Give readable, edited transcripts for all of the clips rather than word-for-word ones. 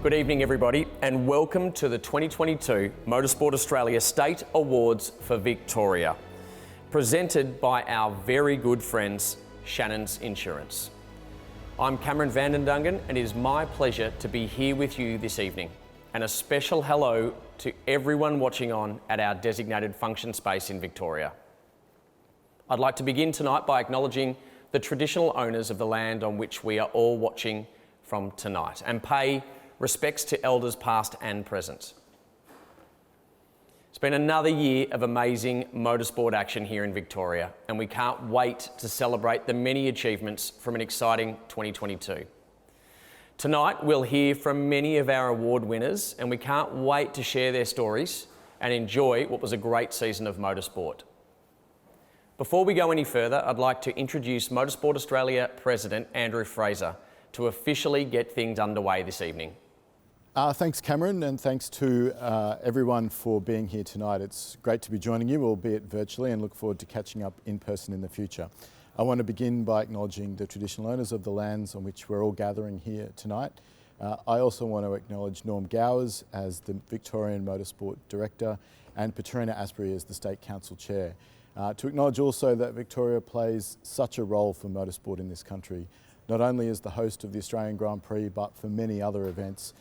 Good evening, everybody, and welcome to the 2022 Motorsport Australia State Awards for Victoria, presented by our very good friends, Shannons Insurance. I'm Cameron Dungen, and it is my pleasure to be here with you this evening. And a special hello to everyone watching on at our designated function space in Victoria. I'd like to begin tonight by acknowledging the traditional owners of the land on which we are all watching from tonight and pay respects to elders past and present. It's been another year of amazing motorsport action here in Victoria, and we can't wait to celebrate the many achievements from an exciting 2022. Tonight we'll hear from many of our award winners, and we can't wait to share their stories and enjoy what was a great season of motorsport. Before we go any further, I'd like to introduce Motorsport Australia President Andrew Fraser to officially get things underway this evening. Thanks, Cameron, and thanks to everyone for being here tonight. It's great to be joining you, albeit virtually, and look forward to catching up in person in the future. I want to begin by acknowledging the traditional owners of the lands on which we're all gathering here tonight. I also want to acknowledge Norm Gowers as the Victorian Motorsport Director and Patrina Asprey as the State Council Chair. To acknowledge also that Victoria plays such a role for motorsport in this country, not only as the host of the Australian Grand Prix, but for many other events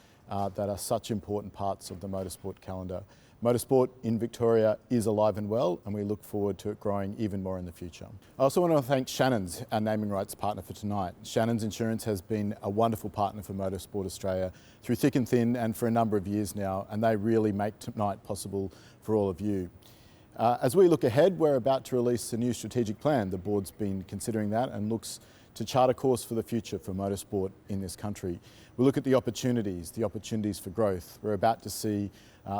that are such important parts of the motorsport calendar. Motorsport in Victoria is alive and well, and we look forward to it growing even more in the future. I also want to thank Shannons, our naming rights partner for tonight. Shannons Insurance has been a wonderful partner for Motorsport Australia through thick and thin and for a number of years now, and they really make tonight possible for all of you. As we look ahead, we're about to release a new strategic plan. The board's been considering that and looks to chart a course for the future for motorsport in this country. We look at the opportunities for growth. We're about to see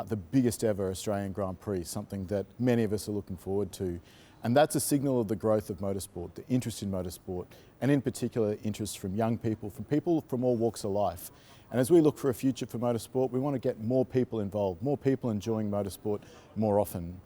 the biggest ever Australian Grand Prix, something that many of us are looking forward to. And that's a signal of the growth of motorsport, the interest in motorsport, and in particular interest from young people, from people from all walks of life. And as we look for a future for motorsport, we want to get more people involved, more people enjoying motorsport more often.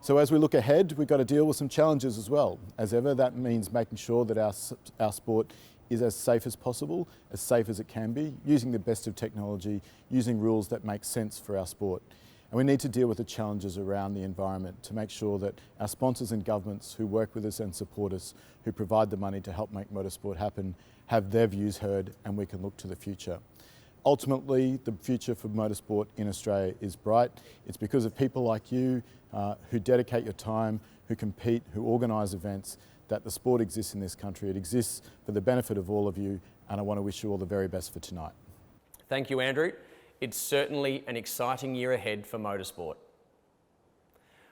So as we look ahead, we've got to deal with some challenges as well. As ever, that means making sure that our sport is as safe as possible, as safe as it can be, using the best of technology, using rules that make sense for our sport. And we need to deal with the challenges around the environment to make sure that our sponsors and governments who work with us and support us, who provide the money to help make motorsport happen, have their views heard, and we can look to the future. Ultimately, the future for motorsport in Australia is bright. It's because of people like you who dedicate your time, who compete, who organise events, that the sport exists in this country. It exists for the benefit of all of you, and I want to wish you all the very best for tonight. Thank you, Andrew. It's certainly an exciting year ahead for motorsport.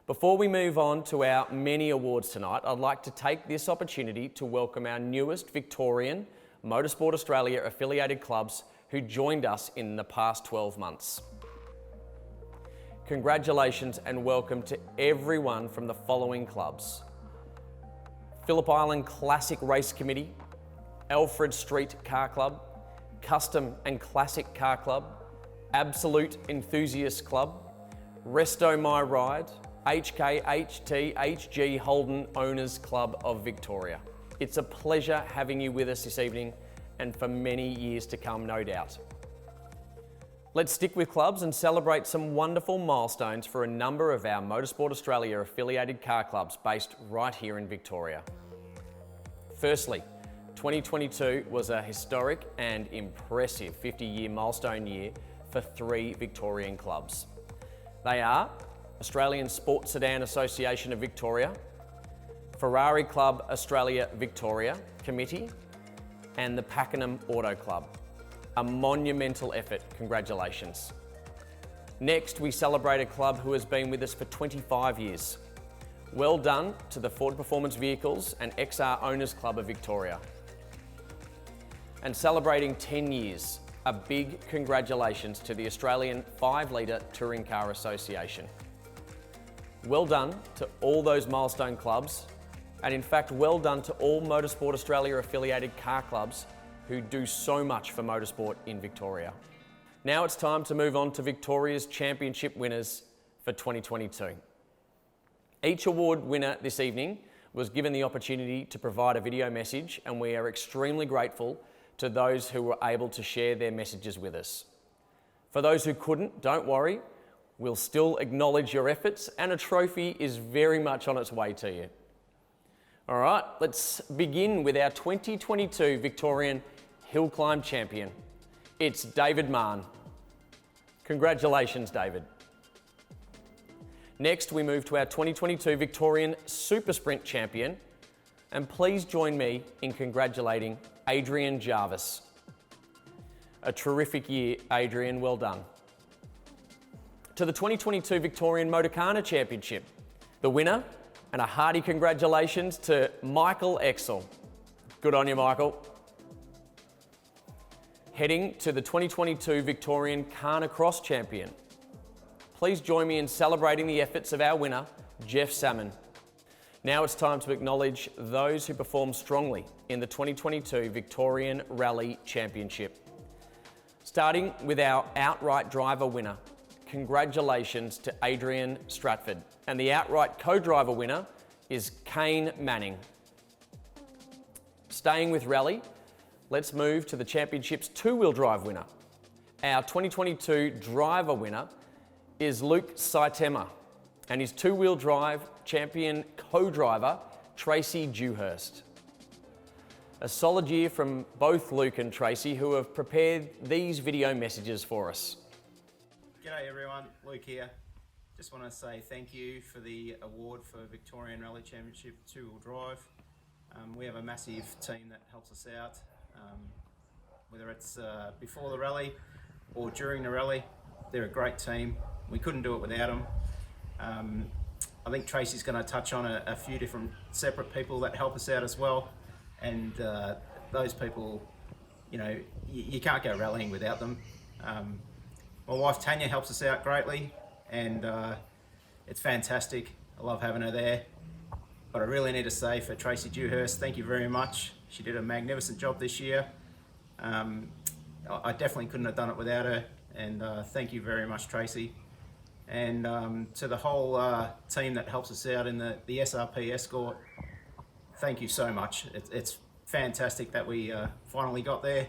Before we move on to our many awards tonight, I'd like to take this opportunity to welcome our newest Victorian Motorsport Australia affiliated clubs who joined us in the past 12 months. Congratulations and welcome to everyone from the following clubs: Phillip Island Classic Race Committee, Alfred Street Car Club, Custom and Classic Car Club, Absolute Enthusiast Club, Resto My Ride, HKHT HG Holden Owners Club of Victoria. It's a pleasure having you with us this evening, and for many years to come, no doubt. Let's stick with clubs and celebrate some wonderful milestones for a number of our Motorsport Australia affiliated car clubs based right here in Victoria. Firstly, 2022 was a historic and impressive 50-year milestone year for 3 Victorian clubs. They are Australian Sports Sedan Association of Victoria, Ferrari Club Australia Victoria Committee, and the Pakenham Auto Club. A monumental effort, congratulations. Next, we celebrate a club who has been with us for 25 years. Well done to the Ford Performance Vehicles and XR Owners Club of Victoria. And celebrating 10 years, a big congratulations to the Australian 5-litre Touring Car Association. Well done to all those milestone clubs, and in fact, well done to all Motorsport Australia affiliated car clubs who do so much for motorsport in Victoria. Now it's time to move on to Victoria's championship winners for 2022. Each award winner this evening was given the opportunity to provide a video message, and we are extremely grateful to those who were able to share their messages with us. For those who couldn't, don't worry, we'll still acknowledge your efforts and a trophy is very much on its way to you. All right, let's begin with our 2022 Victorian Hill Climb Champion. It's David Mahon. Congratulations, David. Next, we move to our 2022 Victorian Super Sprint Champion, and please join me in congratulating Adrian Jarvis. A terrific year, Adrian, well done. To the 2022 Victorian Motorcarna Championship, the winner, and a hearty congratulations to Michael Exel. Good on you, Michael. Heading to the 2022 Victorian Carna Cross Champion. Please join me in celebrating the efforts of our winner, Jeff Salmon. Now it's time to acknowledge those who performed strongly in the 2022 Victorian Rally Championship. Starting with our outright driver winner, congratulations to Adrian Stratford. And the outright co-driver winner is Kane Manning. Staying with rally, let's move to the championship's two-wheel drive winner. Our 2022 driver winner is Luke Saitema, and his two-wheel drive champion co-driver, Tracy Dewhurst. A solid year from both Luke and Tracy, who have prepared these video messages for us. G'day everyone, Luke here. Just want to say thank you for the award for Victorian Rally Championship two-wheel drive. We have a massive team that helps us out, whether it's before the rally or during the rally. They're a great team. We couldn't do it without them. I think Tracy's going to touch on a few different separate people that help us out as well. And those people, you know, you can't go rallying without them. My wife Tanya helps us out greatly, and it's fantastic. I love having her there. But I really need to say for Tracy Dewhurst, thank you very much. She did a magnificent job this year. I definitely couldn't have done it without her, and thank you very much, Tracy. And to the whole team that helps us out in the SRP Escort, thank you so much. It's fantastic that we finally got there,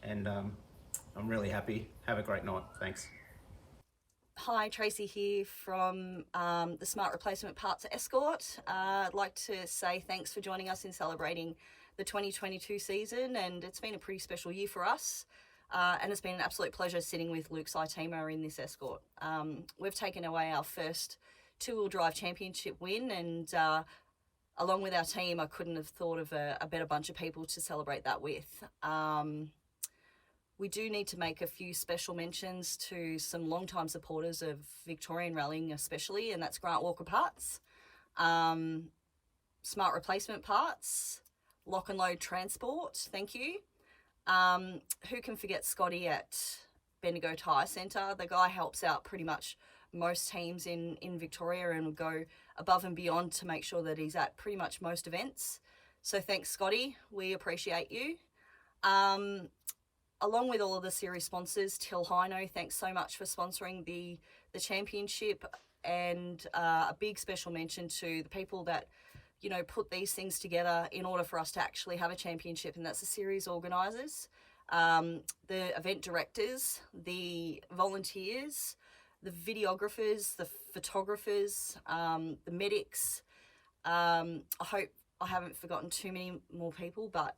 and I'm really happy. Have a great night. Thanks. Hi, Tracy here from the Smart Replacement Parts Escort. I'd like to say thanks for joining us in celebrating the 2022 season, and it's been a pretty special year for us. And it's been an absolute pleasure sitting with Luke Saitema in this Escort. We've taken away our first two-wheel drive championship win, and along with our team, I couldn't have thought of a better bunch of people to celebrate that with. We do need to make a few special mentions to some long-time supporters of Victorian rallying especially, and that's Grant Walker Parts, Smart Replacement Parts, Lock and Load Transport, thank you. Who can forget Scotty at Bendigo Tyre Centre? The guy helps out pretty much most teams in Victoria and will go above and beyond to make sure that he's at pretty much most events. So thanks, Scotty. We appreciate you. Along with all of the series sponsors, Till Hino, thanks so much for sponsoring the championship, and a big special mention to the people that, you know, put these things together in order for us to actually have a championship, and that's the series organisers, the event directors, the volunteers, the videographers, the photographers, the medics. I hope I haven't forgotten too many more people, but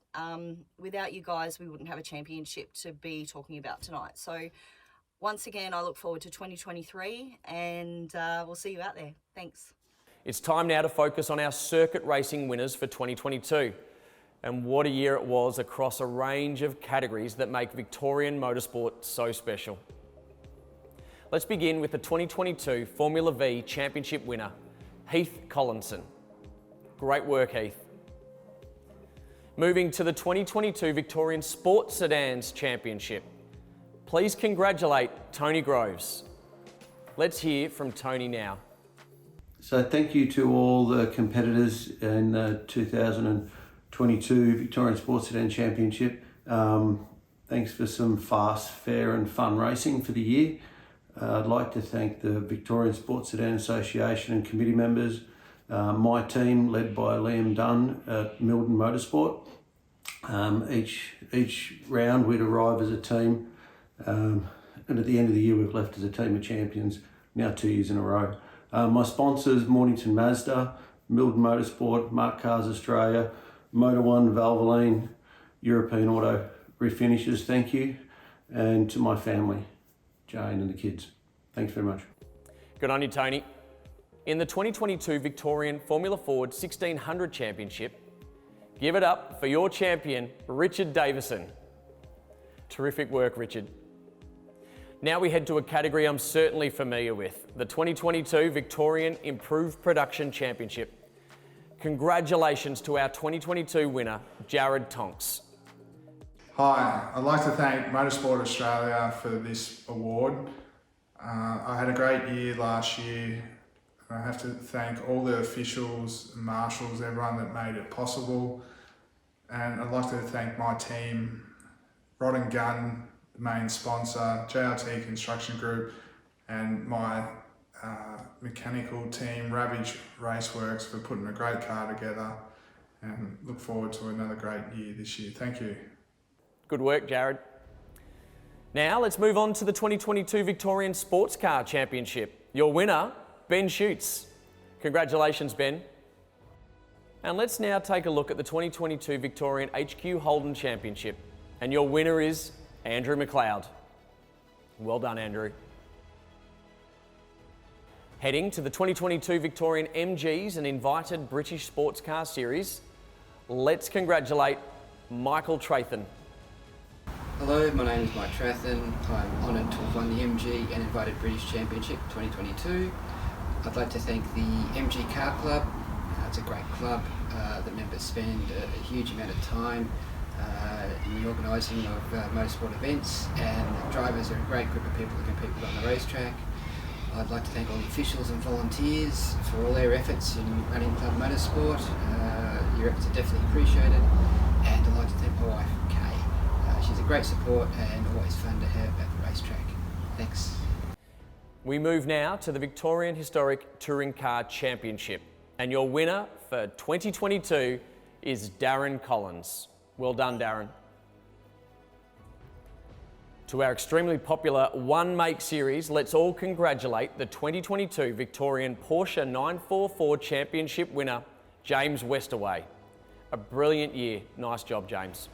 without you guys, we wouldn't have a championship to be talking about tonight. So once again, I look forward to 2023, and we'll see you out there. Thanks. It's time now to focus on our circuit racing winners for 2022. And what a year it was across a range of categories that make Victorian motorsport so special. Let's begin with the 2022 Formula V Championship winner, Heath Collinson. Great work, Heath. Moving to the 2022 Victorian Sports Sedans Championship. Please congratulate Tony Groves. Let's hear from Tony now. So thank you to all the competitors in the 2022 Victorian Sports Sedan Championship. Thanks for some fast, fair and fun racing for the year. I'd like to thank the Victorian Sports Sedan Association and committee members, my team led by Liam Dunn at Milton Motorsport. Each round we'd arrive as a team And at the end of the year, we've left as a team of champions, now 2 years in a row. My sponsors, Mornington Mazda, Milton Motorsport, Mark Cars Australia, Motor One, Valvoline, European Auto Refinishes, thank you. And to my family, Jane and the kids, thanks very much. Good on you, Tony. In the 2022 Victorian Formula Ford 1600 Championship, give it up for your champion, Richard Davison. Terrific work, Richard. Now we head to a category I'm certainly familiar with, the 2022 Victorian Improved Production Championship. Congratulations to our 2022 winner, Jared Tonks. Hi, I'd like to thank Motorsport Australia for this award. I had a great year last year. I have to thank all the officials, marshals, everyone that made it possible. And I'd like to thank my team, Rod and Gun, the main sponsor, JRT Construction Group, and my mechanical team, Ravage Raceworks, for putting a great car together, and look forward to another great year this year. Thank you. Good work, Jared. Now let's move on to the 2022 Victorian Sports Car Championship. Your winner, Ben Schutz. Congratulations, Ben. And let's now take a look at the 2022 Victorian HQ Holden Championship. And your winner is Andrew McLeod. Well done, Andrew. Heading to the 2022 Victorian MGs and Invited British Sports Car Series, let's congratulate Michael Trathan. Hello, my name is Mike Trathan. I'm honoured to have won the MG and Invited British Championship 2022. I'd like to thank the MG Car Club. It's a great club. The members spend a huge amount of time in the organising of motorsport events, and the drivers are a great group of people that compete with on the racetrack. I'd like to thank all the officials and volunteers for all their efforts in running Club Motorsport. Your efforts are definitely appreciated. And I'd like to thank my wife, Kay. She's a great support and always fun to have at the racetrack. Thanks. We move now to the Victorian Historic Touring Car Championship. And your winner for 2022 is Darren Collins. Well done, Darren. To our extremely popular One Make series, let's all congratulate the 2022 Victorian Porsche 944 Championship winner, James Westerway. A brilliant year. Nice job, James.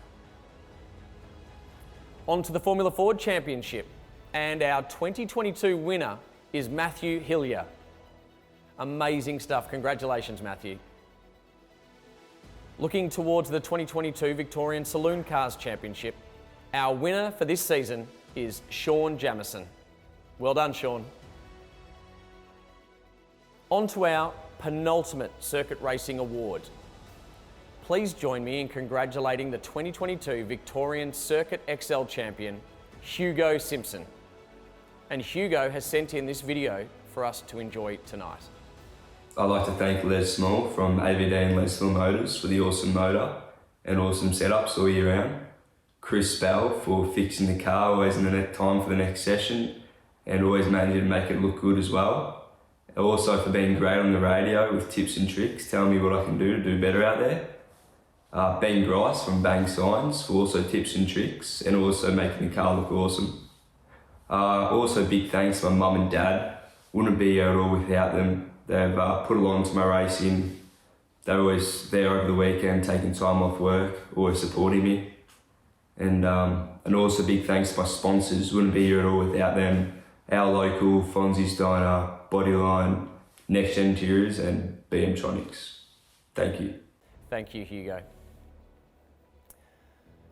On to the Formula Ford Championship, and our 2022 winner is Matthew Hillier. Amazing stuff. Congratulations, Matthew. Looking towards the 2022 Victorian Saloon Cars Championship, our winner for this season is Sean Jamieson. Well done, Sean. On to our penultimate Circuit Racing Award. Please join me in congratulating the 2022 Victorian Circuit XL champion, Hugo Simpson. And Hugo has sent in this video for us to enjoy tonight. I'd like to thank Les Small from AVD and Leslie Motors for the awesome motor and awesome setups all year round. Chris Bell for fixing the car always in the time for the next session and always managing to make it look good as well. Also for being great on the radio with tips and tricks, telling me what I can do to do better out there. Ben Grice from Bang Signs for also tips and tricks and also making the car look awesome. Also big thanks to my mum and dad. Wouldn't be here at all without them. They've put along to my racing. They're always there over the weekend, taking time off work, always supporting me. And also big thanks to my sponsors. Wouldn't be here at all without them. Our local Fonzie's Diner, Bodyline, Next Gen Interiors and BM Tronics. Thank you. Thank you, Hugo.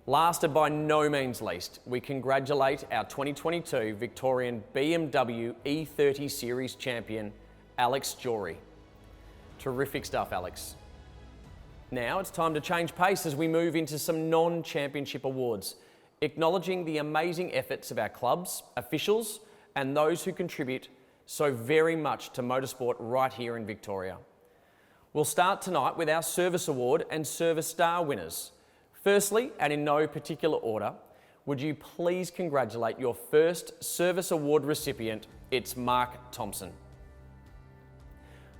Last and by no means least, we congratulate our 2022 Victorian BMW E30 Series champion, Alex Jory. Terrific stuff, Alex. Now it's time to change pace as we move into some non-championship awards, acknowledging the amazing efforts of our clubs, officials, and those who contribute so very much to motorsport right here in Victoria. We'll start tonight with our Service Award and Service Star winners. Firstly, and in no particular order, would you please congratulate your first Service Award recipient? It's Mark Thompson.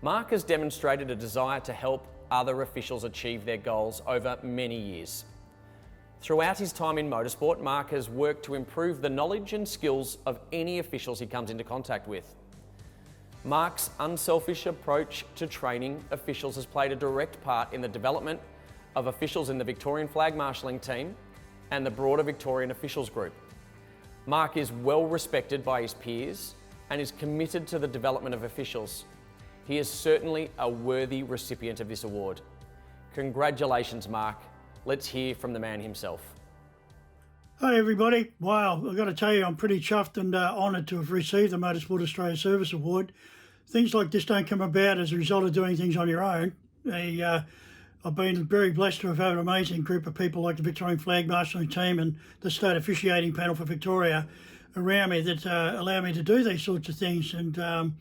Mark has demonstrated a desire to help other officials achieve their goals over many years. Throughout his time in motorsport, Mark has worked to improve the knowledge and skills of any officials he comes into contact with. Mark's unselfish approach to training officials has played a direct part in the development of officials in the Victorian flag marshalling team and the broader Victorian officials group. Mark is well respected by his peers and is committed to the development of officials. He is certainly a worthy recipient of this award. Congratulations, Mark. Let's hear from the man himself. Hi everybody. Wow, I've got to tell you, I'm pretty chuffed and honoured to have received the Motorsport Australia Service Award. Things like this don't come about as a result of doing things on your own. I've been very blessed to have had an amazing group of people like the Victorian Flag Marshalling Team and the State Officiating Panel for Victoria around me that allow me to do these sorts of things. And,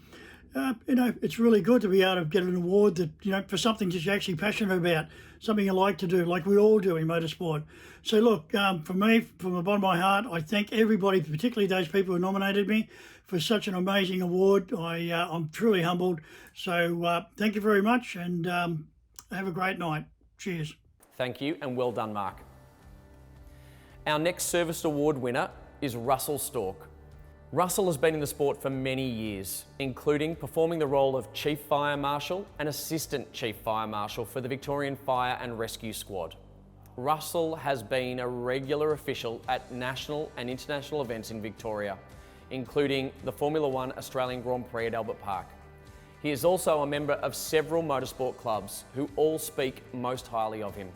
it's really good to be able to get an award that, for something that you're actually passionate about, something you like to do, like we all do in motorsport. So look, for me, from the bottom of my heart, I thank everybody, particularly those people who nominated me for such an amazing award. I'm truly humbled. So thank you very much and have a great night. Cheers. Thank you and well done, Mark. Our next Service Award winner is Russell Stork. Russell has been in the sport for many years, including performing the role of Chief Fire Marshal and Assistant Chief Fire Marshal for the Victorian Fire and Rescue Squad. Russell has been a regular official at national and international events in Victoria, including the Formula One Australian Grand Prix at Albert Park. He is also a member of several motorsport clubs who all speak most highly of him.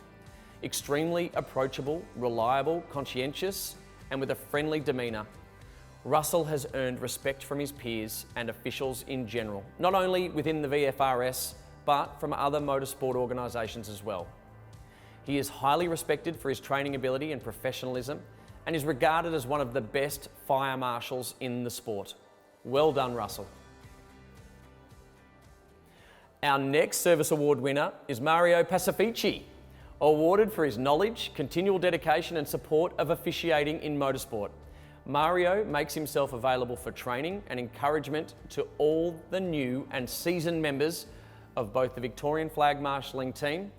Extremely approachable, reliable, conscientious, and with a friendly demeanour, Russell has earned respect from his peers and officials in general, not only within the VFRS, but from other motorsport organisations as well. He is highly respected for his training ability and professionalism and is regarded as one of the best fire marshals in the sport. Well done, Russell. Our next Service Award winner is Mario Pacifici, awarded for his knowledge, continual dedication and support of officiating in motorsport. Mario makes himself available for training and encouragement to all the new and seasoned members of both the Victorian Flag Marshalling Team,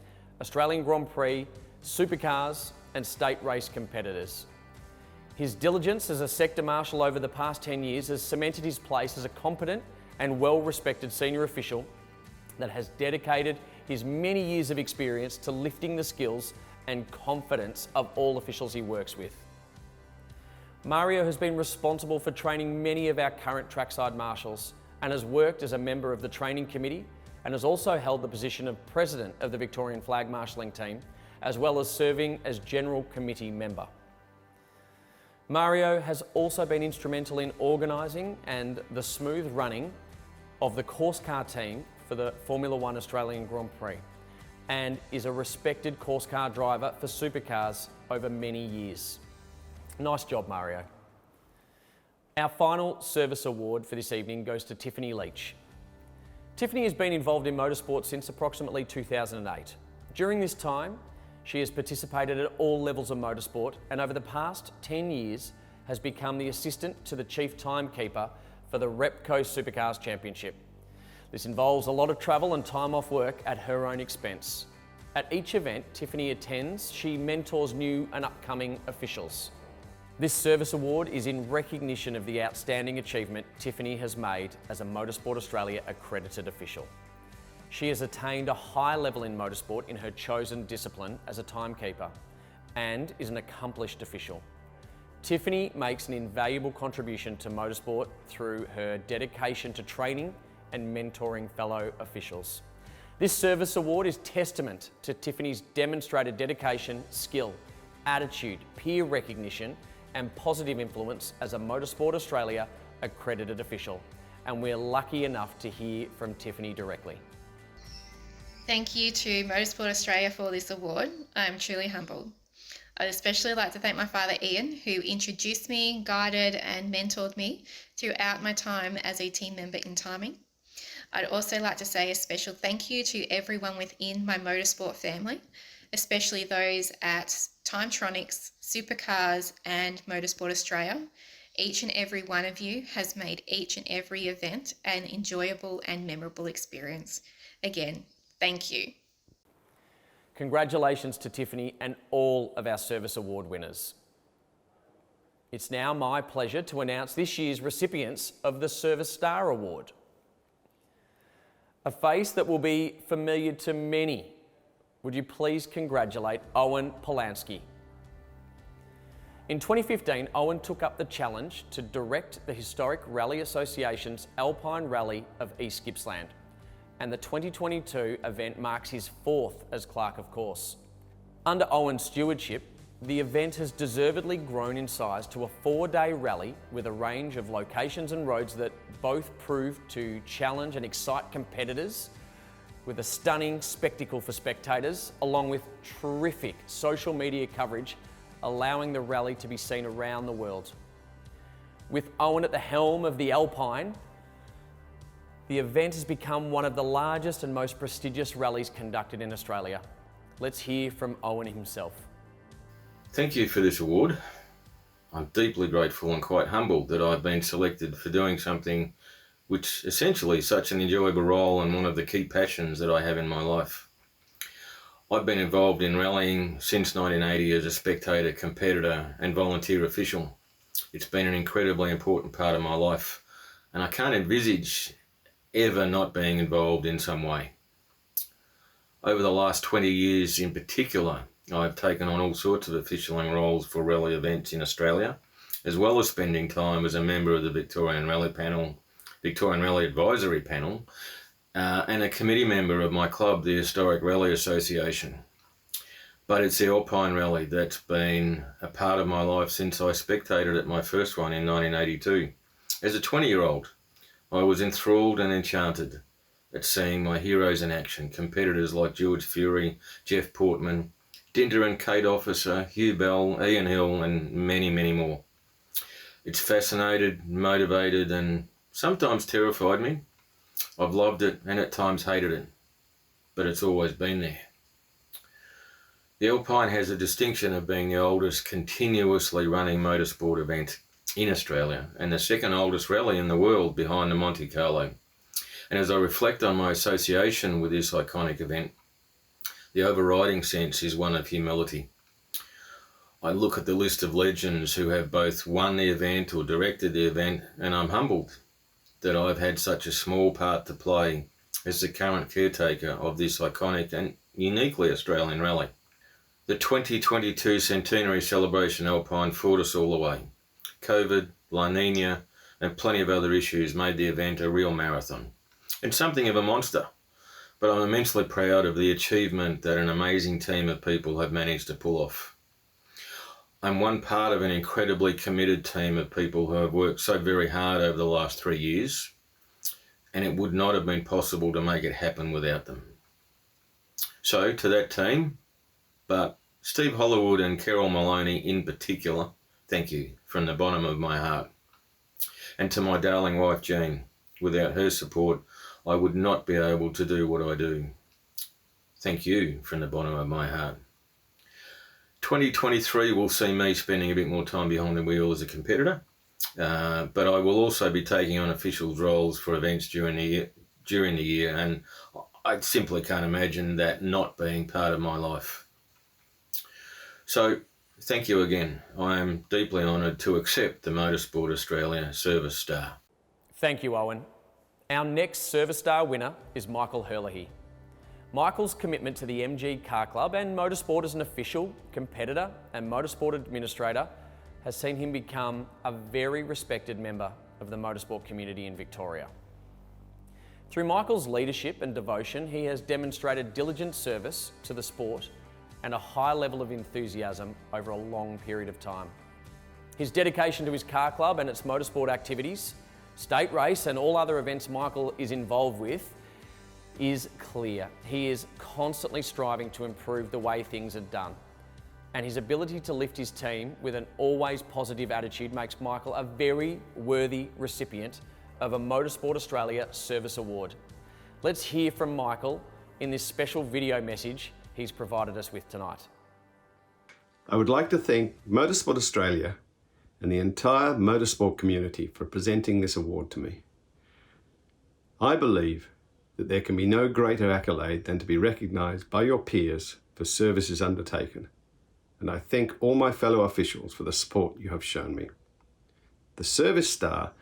Australian Grand Prix, supercars and state race competitors. His diligence as a sector marshal over the past 10 years has cemented his place as a competent and well-respected senior official that has dedicated his many years of experience to lifting the skills and confidence of all officials he works with. Mario has been responsible for training many of our current trackside marshals and has worked as a member of the training committee and has also held the position of president of the Victorian Flag Marshalling Team, as well as serving as general committee member. Mario has also been instrumental in organising and the smooth running of the course car team for the Formula One Australian Grand Prix and is a respected course car driver for supercars over many years. Nice job, Mario. Our final service award for this evening goes to Tiffany Leach. Tiffany has been involved in motorsport since approximately 2008. During this time, she has participated at all levels of motorsport and over the past 10 years has become the assistant to the chief timekeeper for the Repco Supercars Championship. This involves a lot of travel and time off work at her own expense. At each event Tiffany attends, she mentors new and upcoming officials. This service award is in recognition of the outstanding achievement Tiffany has made as a Motorsport Australia accredited official. She has attained a high level in motorsport in her chosen discipline as a timekeeper and is an accomplished official. Tiffany makes an invaluable contribution to motorsport through her dedication to training and mentoring fellow officials. This service award is testament to Tiffany's demonstrated dedication, skill, attitude, peer recognition and positive influence as a Motorsport Australia accredited official. And we're lucky enough to hear from Tiffany directly. Thank you to Motorsport Australia for this award. I am truly humbled. I'd especially like to thank my father Ian, who introduced me, guided and mentored me throughout my time as a team member in timing. I'd also like to say a special thank you to everyone within my motorsport family, especially those at Timetronics, Supercars and Motorsport Australia. Each and every one of you has made each and every event an enjoyable and memorable experience. Again, thank you. Congratulations to Tiffany and all of our Service Award winners. It's now my pleasure to announce this year's recipients of the Service Star Award. A face that will be familiar to many. Would you please congratulate Owen Polanski? In 2015, Owen took up the challenge to direct the Historic Rally Association's Alpine Rally of East Gippsland, and the 2022 event marks his fourth as clerk of course. Under Owen's stewardship, the event has deservedly grown in size to a 4-day rally with a range of locations and roads that both prove to challenge and excite competitors, with a stunning spectacle for spectators, along with terrific social media coverage, allowing the rally to be seen around the world. With Owen at the helm of the Alpine, the event has become one of the largest and most prestigious rallies conducted in Australia. Let's hear from Owen himself. Thank you for this award. I'm deeply grateful and quite humbled that I've been selected for doing something which essentially is such an enjoyable role and one of the key passions that I have in my life. I've been involved in rallying since 1980 as a spectator, competitor and volunteer official. It's been an incredibly important part of my life, and I can't envisage ever not being involved in some way. Over the last 20 years in particular, I've taken on all sorts of officialing roles for rally events in Australia, as well as spending time as a member of the Victorian Rally Panel, Victorian Rally Advisory Panel, and a committee member of my club, the Historic Rally Association. But it's the Alpine Rally that's been a part of my life since I spectated at my first one in 1982. As a 20-year-old, I was enthralled and enchanted at seeing my heroes in action, competitors like George Fury, Jeff Portman, Dinter and Kate Officer, Hugh Bell, Ian Hill, and many, many more. It's fascinated, motivated, and sometimes terrified me. I've loved it and at times hated it, but it's always been there. The Alpine has a distinction of being the oldest continuously running motorsport event in Australia and the second oldest rally in the world behind the Monte Carlo. And as I reflect on my association with this iconic event, the overriding sense is one of humility. I look at the list of legends who have both won the event or directed the event, and I'm humbled that I've had such a small part to play as the current caretaker of this iconic and uniquely Australian rally. The 2022 centenary celebration Alpine fought us all the way. COVID, La Nina, and plenty of other issues made the event a real marathon and something of a monster. But I'm immensely proud of the achievement that an amazing team of people have managed to pull off. I'm one part of an incredibly committed team of people who have worked so very hard over the last 3 years, and it would not have been possible to make it happen without them. So to that team, but Steve Hollywood and Carol Maloney in particular, thank you from the bottom of my heart. And to my darling wife Jean, without her support, I would not be able to do what I do. Thank you from the bottom of my heart. 2023 will see me spending a bit more time behind the wheel as a competitor, but I will also be taking on official roles for events during the year, and I simply can't imagine that not being part of my life. So thank you again. I am deeply honoured to accept the Motorsport Australia Service Star. Thank you, Owen. Our next Service Star winner is Michael Herlihy. Michael's commitment to the MG Car Club and motorsport as an official, competitor and motorsport administrator has seen him become a very respected member of the motorsport community in Victoria. Through Michael's leadership and devotion, he has demonstrated diligent service to the sport and a high level of enthusiasm over a long period of time. His dedication to his car club and its motorsport activities, state race and all other events Michael is involved with is clear. He is constantly striving to improve the way things are done. And his ability to lift his team with an always positive attitude makes Michael a very worthy recipient of a Motorsport Australia Service Award. Let's hear from Michael in this special video message he's provided us with tonight. I would like to thank Motorsport Australia and the entire motorsport community for presenting this award to me. I believe that there can be no greater accolade than to be recognised by your peers for services undertaken, and I thank all my fellow officials for the support you have shown me. The Service Star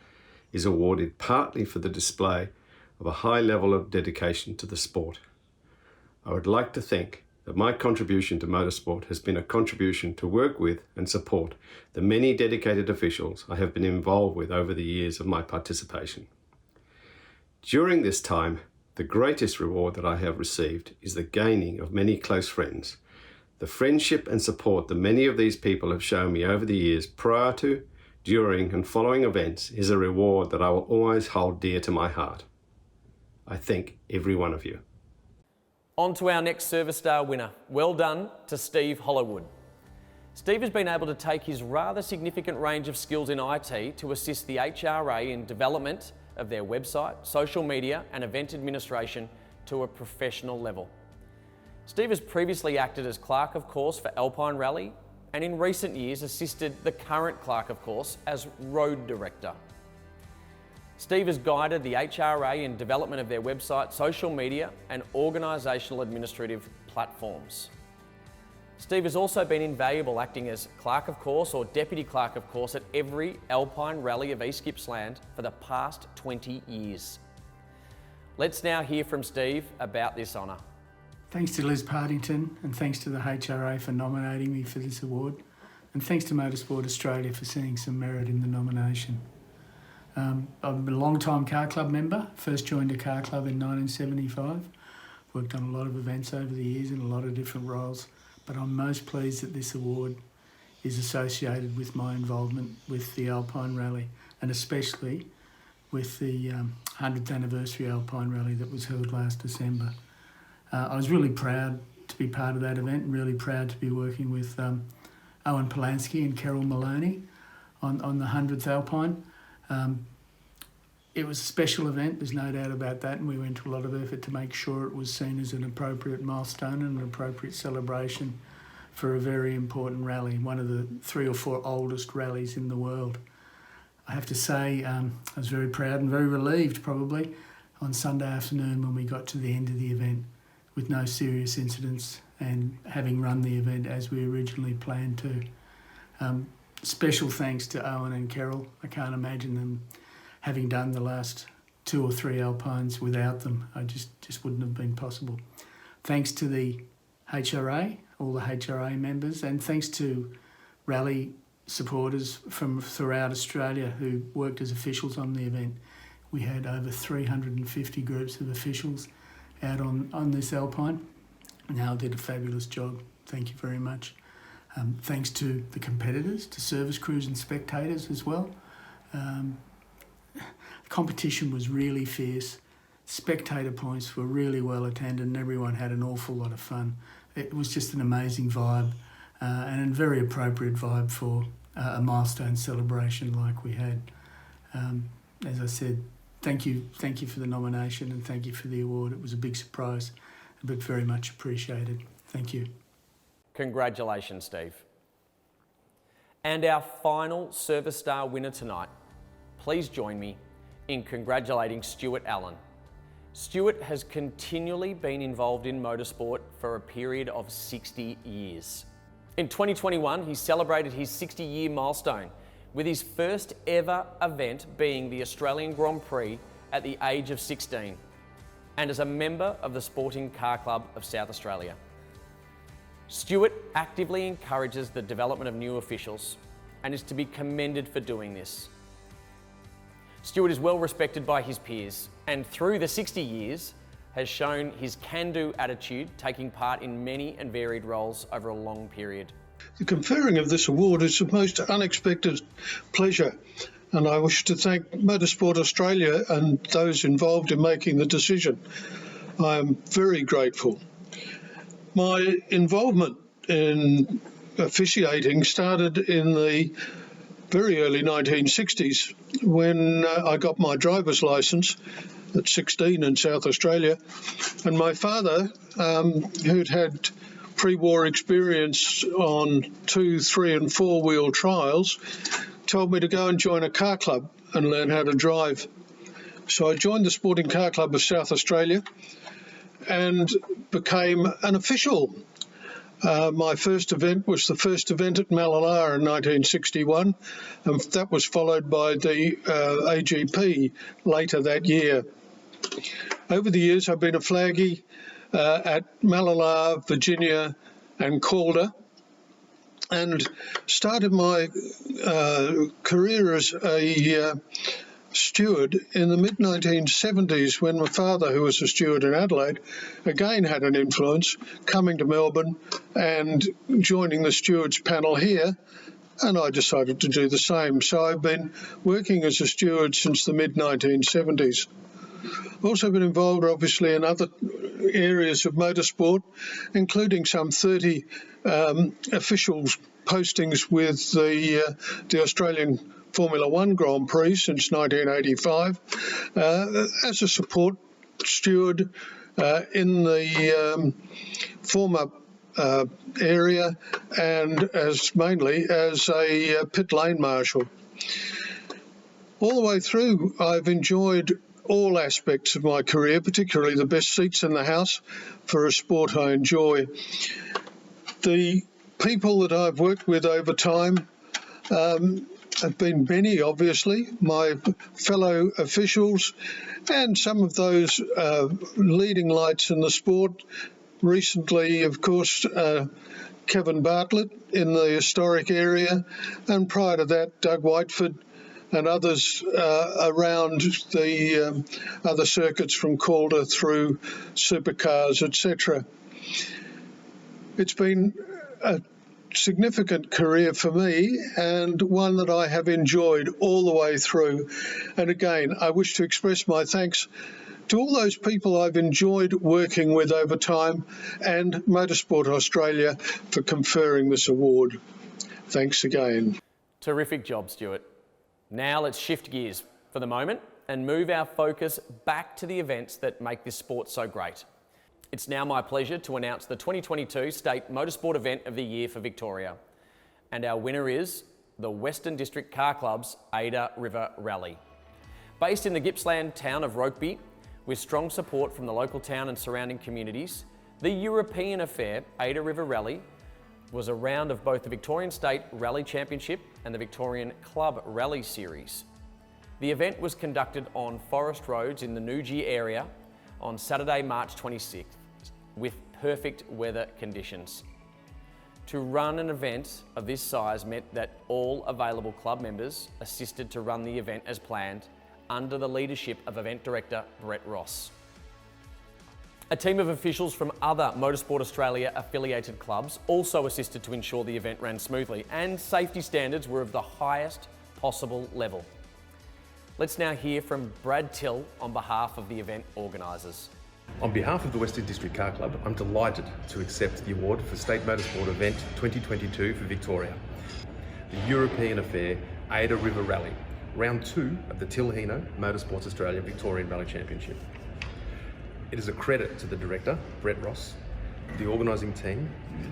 is awarded partly for the display of a high level of dedication to the sport. I would like to think that my contribution to motorsport has been a contribution to work with and support the many dedicated officials I have been involved with over the years of my participation. During this time, the greatest reward that I have received is the gaining of many close friends. The friendship and support that many of these people have shown me over the years prior to, during and following events is a reward that I will always hold dear to my heart. I thank every one of you. On to our next Service Star winner. Well done to Steve Hollowood. Steve has been able to take his rather significant range of skills in IT to assist the HRA in development of their website, social media and event administration to a professional level. Steve has previously acted as Clerk of Course for Alpine Rally and in recent years assisted the current Clerk of Course as Road Director. Steve has guided the HRA in development of their website, social media and organisational administrative platforms. Steve has also been invaluable acting as Clerk of Course or Deputy Clerk of Course at every Alpine Rally of East Gippsland for the past 20 years. Let's now hear from Steve about this honour. Thanks to Liz Partington and thanks to the HRA for nominating me for this award, and thanks to Motorsport Australia for seeing some merit in the nomination. I've been a long-time car club member, first joined a car club in 1975, worked on a lot of events over the years in a lot of different roles, but I'm most pleased that this award is associated with my involvement with the Alpine Rally and especially with the 100th anniversary Alpine Rally that was held last December. I was really proud to be part of that event and really proud to be working with Owen Polanski and Carol Maloney on the 100th Alpine. It was a special event, there's no doubt about that, and we went to a lot of effort to make sure it was seen as an appropriate milestone and an appropriate celebration for a very important rally, one of the 3 or 4 oldest rallies in the world. I have to say, I was very proud and very relieved probably on Sunday afternoon when we got to the end of the event with no serious incidents and having run the event as we originally planned to. Special thanks to Owen and Carol. I can't imagine them having done the last 2 or 3 Alpines without them. I just wouldn't have been possible. Thanks to the HRA, all the HRA members, and thanks to rally supporters from throughout Australia who worked as officials on the event. We had over 350 groups of officials out on this Alpine, and they all did a fabulous job. Thank you very much. Thanks to the competitors, to service crews and spectators as well. The competition was really fierce. Spectator points were really well attended and everyone had an awful lot of fun. It was just an amazing vibe and a very appropriate vibe for a milestone celebration like we had. As I said, thank you for the nomination and thank you for the award. It was a big surprise, but very much appreciated. Thank you. Congratulations, Steve. And our final Service Star winner tonight, please join me in congratulating Stuart Allen. Stuart has continually been involved in motorsport for a period of 60 years. In 2021, he celebrated his 60-year milestone with his first ever event being the Australian Grand Prix at the age of 16 and as a member of the Sporting Car Club of South Australia. Stuart actively encourages the development of new officials and is to be commended for doing this. Stuart is well respected by his peers and through the 60 years has shown his can-do attitude, taking part in many and varied roles over a long period. The conferring of this award is a most unexpected pleasure, and I wish to thank Motorsport Australia and those involved in making the decision. I am very grateful. My involvement in officiating started in the very early 1960s when I got my driver's licence at 16 in South Australia, and my father, who'd had pre-war experience on 2, 3 and 4-wheel trials, told me to go and join a car club and learn how to drive. So I joined the Sporting Car Club of South Australia and became an official. My first event was the first event at Malala in 1961, and that was followed by the AGP later that year. Over the years, I've been a flaggy at Malala, Virginia, and Calder, and started my career as a steward in the mid-1970s when my father, who was a steward in Adelaide, again had an influence, coming to Melbourne and joining the stewards panel here, and I decided to do the same. So I've been working as a steward since the mid-1970s. I've also been involved, obviously, in other areas of motorsport, including some 30 officials postings with the Australian Formula One Grand Prix since 1985, as a support steward in the former area, and mainly as a pit lane marshal. All the way through, I've enjoyed all aspects of my career, particularly the best seats in the house for a sport I enjoy. The people that I've worked with over time have been many, obviously, my fellow officials, and some of those leading lights in the sport. Recently, of course, Kevin Bartlett in the historic area, and prior to that, Doug Whiteford and others around the other circuits from Calder through supercars, etc. It's been a significant career for me, and one that I have enjoyed all the way through. And again, I wish to express my thanks to all those people I've enjoyed working with over time, and Motorsport Australia for conferring this award. Thanks again. Terrific job, Stuart. Now let's shift gears for the moment and move our focus back to the events that make this sport so great. It's now my pleasure to announce the 2022 State Motorsport Event of the Year for Victoria. And our winner is the Western District Car Club's Ada River Rally. Based in the Gippsland town of Rokeby, with strong support from the local town and surrounding communities, the European affair, Ada River Rally, was a round of both the Victorian State Rally Championship and the Victorian Club Rally Series. The event was conducted on forest roads in the Newgie area on Saturday, March 26th, with perfect weather conditions. To run an event of this size meant that all available club members assisted to run the event as planned under the leadership of event director Brett Ross. A team of officials from other Motorsport Australia affiliated clubs also assisted to ensure the event ran smoothly, and safety standards were of the highest possible level. Let's now hear from Brad Till on behalf of the event organisers. On behalf of the Western District Car Club, I'm delighted to accept the award for State Motorsport Event 2022 for Victoria. The European affair, Ada River Rally, round 2 of the Tilhino Motorsport Australia Victorian Rally Championship. It is a credit to the director, Brett Ross, the organising team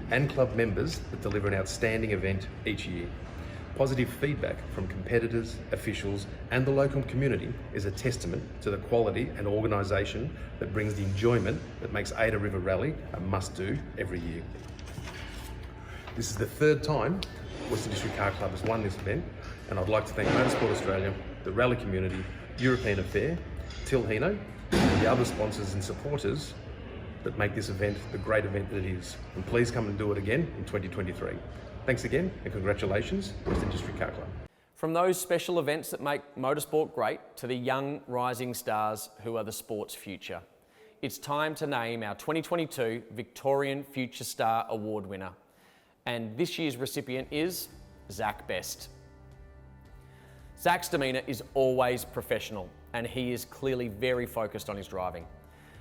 and club members that deliver an outstanding event each year. Positive feedback from competitors, officials and the local community is a testament to the quality and organisation that brings the enjoyment that makes Ada River Rally a must-do every year. This is the third time Western District Car Club has won this event, and I'd like to thank Motorsport Australia, the rally community, European Affair, Tilhino, and the other sponsors and supporters that make this event the great event that it is. And please come and do it again in 2023. Thanks again, and congratulations, Western District Car Club. From those special events that make motorsport great to the young rising stars who are the sport's future, it's time to name our 2022 Victorian Future Star Award winner. And this year's recipient is Zach Best. Zach's demeanour is always professional, and he is clearly very focused on his driving.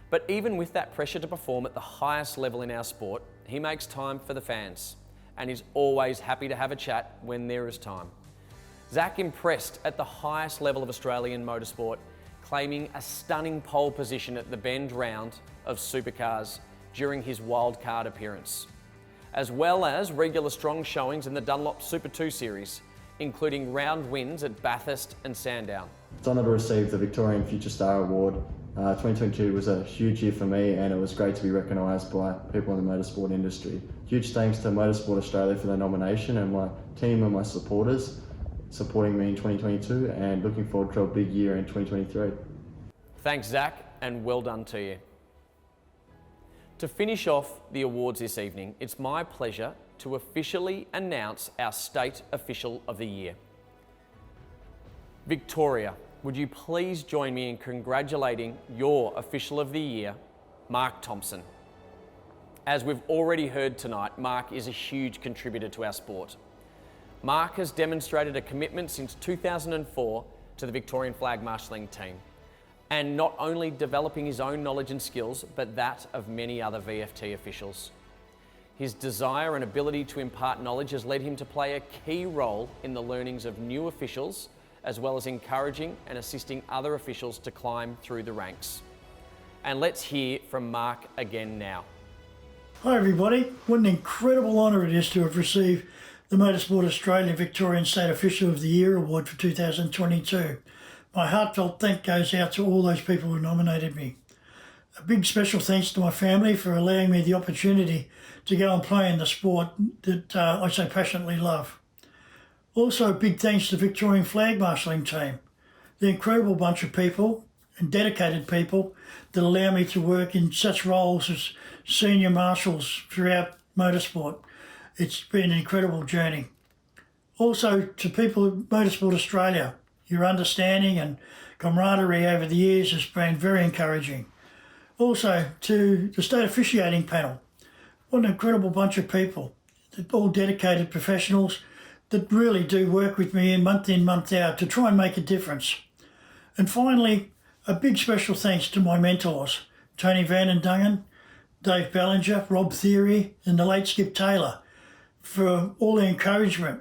But even with that pressure to perform at the highest level in our sport, he makes time for the fans and is always happy to have a chat when there is time. Zach impressed at the highest level of Australian motorsport, claiming a stunning pole position at the Bend round of supercars during his wildcard appearance, as well as regular strong showings in the Dunlop Super 2 Series, including round wins at Bathurst and Sandown. It's an honour to receive the Victorian Future Star Award 2022 was a huge year for me, and it was great to be recognised by people in the motorsport industry. Huge thanks to Motorsport Australia for the nomination, and my team and my supporters supporting me in 2022, and looking forward to a big year in 2023. Thanks, Zach, and well done to you. To finish off the awards this evening, it's my pleasure to officially announce our State Official of the Year. Victoria, would you please join me in congratulating your Official of the Year, Mark Thompson. As we've already heard tonight, Mark is a huge contributor to our sport. Mark has demonstrated a commitment since 2004 to the Victorian flag marshalling team, and not only developing his own knowledge and skills, but that of many other VFT officials. His desire and ability to impart knowledge has led him to play a key role in the learnings of new officials, as well as encouraging and assisting other officials to climb through the ranks. And let's hear from Mark again now. Hi everybody, what an incredible honour it is to have received the Motorsport Australia Victorian State Official of the Year Award for 2022. My heartfelt thank goes out to all those people who nominated me. A big special thanks to my family for allowing me the opportunity to go and play in the sport that I so passionately love. Also, a big thanks to the Victorian flag marshalling team, the incredible bunch of people and dedicated people that allow me to work in such roles as senior marshals throughout motorsport. It's been an incredible journey. Also, to people at Motorsport Australia, your understanding and camaraderie over the years has been very encouraging. Also, to the state officiating panel, what an incredible bunch of people, all dedicated professionals that really do work with me in, month out, to try and make a difference. And finally, a big special thanks to my mentors, Tony Van Dungen, Dave Bellinger, Rob Theory, and the late Skip Taylor, for all the encouragement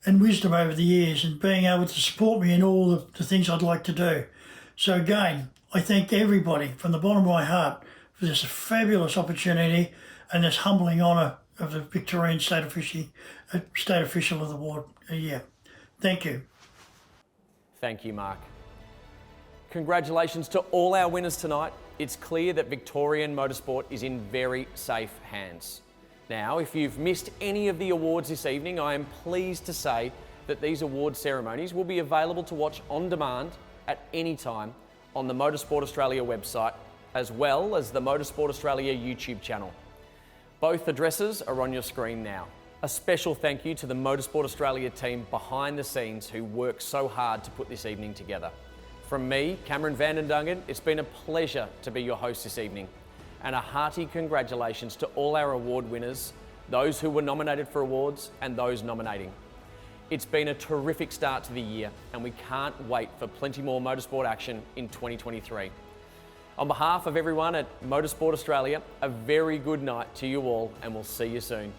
and wisdom over the years, and being able to support me in all the things I'd like to do. So again, I thank everybody from the bottom of my heart for this fabulous opportunity and this humbling honour of the Victorian State Official of the Award a year. Thank you. Thank you, Mark. Congratulations to all our winners tonight. It's clear that Victorian motorsport is in very safe hands. Now, if you've missed any of the awards this evening, I am pleased to say that these award ceremonies will be available to watch on demand at any time on the Motorsport Australia website, as well as the Motorsport Australia YouTube channel. Both addresses are on your screen now. A special thank you to the Motorsport Australia team behind the scenes who worked so hard to put this evening together. From me, Cameron Van Dungen, it's been a pleasure to be your host this evening. And a hearty congratulations to all our award winners, those who were nominated for awards and those nominating. It's been a terrific start to the year, and we can't wait for plenty more motorsport action in 2023. On behalf of everyone at Motorsport Australia, a very good night to you all, and we'll see you soon.